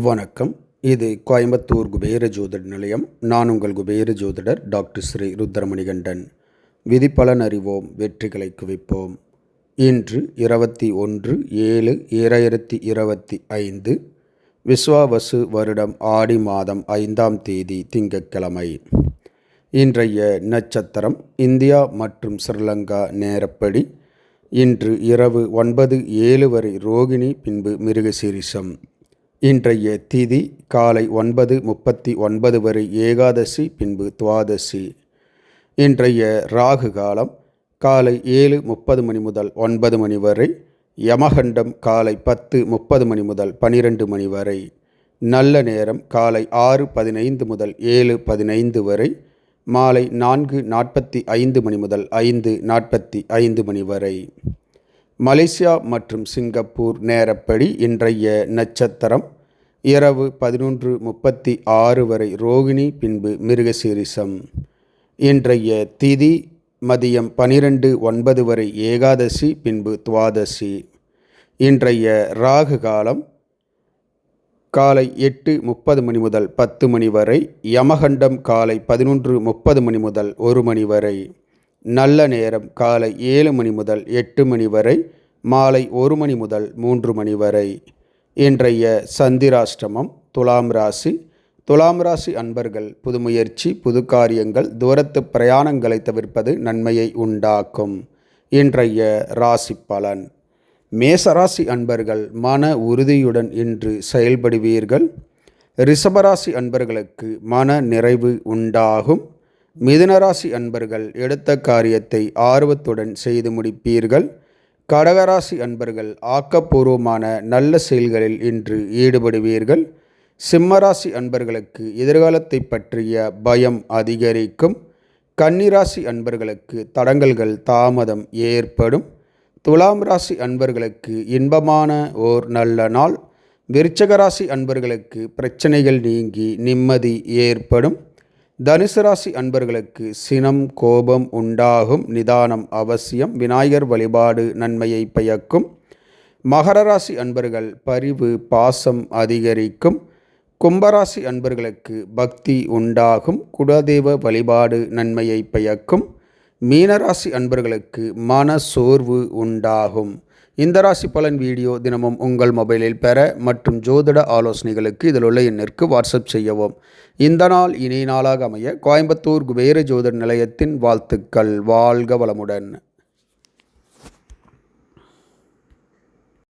வணக்கம். இது கோயம்புத்தூர் குபேர ஜோதிட நிலையம். நான் உங்கள் குபேர ஜோதிடர் டாக்டர் ஸ்ரீ ருத்ரமணிகண்டன். விதிப்பலன் அறிவோம், வெற்றிகளை குவிப்போம். இன்று 21/7/2025 விஸ்வாவசு வருடம் ஆடி மாதம் 5ஆம் தேதி திங்கட்கிழமை. இன்றைய நட்சத்திரம் இந்தியா மற்றும் ஸ்ரீலங்கா நேரப்படி இன்று இரவு 9:07 வரை ரோகிணி, பின்பு மிருகசீரிஷம். இன்றைய திதி காலை 9:39 வரை ஏகாதசி, பின்பு துவாதசி. இன்றைய ராகு காலம் காலை 7:30 மணி முதல் 9 மணி வரை. யமகண்டம் காலை 10:30 மணி முதல் 12 மணி வரை. நல்ல நேரம் காலை 6:15 முதல் 7:15 வரை. மாலை 4:45 மணி முதல் 5:45 மணி வரை. மலேசியா மற்றும் சிங்கப்பூர் நேரப்படி இன்றைய நட்சத்திரம் இரவு 11:36 வரை ரோகிணி, பின்பு மிருகசீரிஷம். இன்றைய திதி மதியம் 12:09 வரை ஏகாதசி, பின்பு துவாதசி. இன்றைய ராகு காலம் காலை 8:30 மணி முதல் 10 மணி வரை. யமகண்டம் காலை 11:30 மணி முதல் 1 மணி வரை. நல்ல நேரம் காலை 7 மணி முதல் 8 மணி வரை. மாலை 1 மணி முதல் 3 மணி வரை. இன்றைய சந்திராஷ்டமம் துலாம் ராசி. துலாம் ராசி அன்பர்கள் புது முயற்சி, புது காரியங்கள், தூரத்து பிரயாணங்களை தவிர்ப்பது நன்மையை உண்டாக்கும். இன்றைய ராசி பலன். மேசராசி அன்பர்கள் மன உறுதியுடன் இன்று செயல்படுவீர்கள். ரிஷபராசி அன்பர்களுக்கு மன நிறைவு உண்டாகும். மிதுனராசி அன்பர்கள் எடுத்த காரியத்தை ஆர்வத்துடன் செய்து முடிப்பீர்கள். கடகராசி அன்பர்கள் ஆக்கப்பூர்வமான நல்ல செயல்களில் இன்று ஈடுபடுவீர்கள். சிம்மராசி அன்பர்களுக்கு எதிர்காலத்தை பற்றிய பயம் அதிகரிக்கும். கன்னிராசி அன்பர்களுக்கு தடங்கல்கள் தாமதம் ஏற்படும். துலாம் ராசி அன்பர்களுக்கு இன்பமான ஓர் நல்ல நாள். விருச்சிகராசி அன்பர்களுக்கு பிரச்சனைகள் நீங்கி நிம்மதி ஏற்படும். தனுசு ராசி அன்பர்களுக்கு சினம், கோபம் உண்டாகும். நிதானம் அவசியம். விநாயகர் வழிபாடு நன்மையை பயக்கும். மகர ராசி அன்பர்கள் பரிவு, பாசம் அதிகரிக்கும். கும்பராசி அன்பர்களுக்கு பக்தி உண்டாகும். குலதெய்வ வழிபாடு நன்மையை பயக்கும். மீனராசி அன்பர்களுக்கு மன சோர்வு உண்டாகும். இந்த ராசி பலன் வீடியோ தினமும் உங்கள் மொபைலில் பெற மற்றும் ஜோதிட ஆலோசனைகளுக்கு இதில் உள்ள எண்ணிற்கு வாட்ஸ்அப் செய்யவும். இந்த நாள் இனிய நாளாக அமைய கோயம்புத்தூர் குபேர ஜோதிட நிலையத்தின் வாழ்த்துக்கள். வாழ்க வளமுடன்.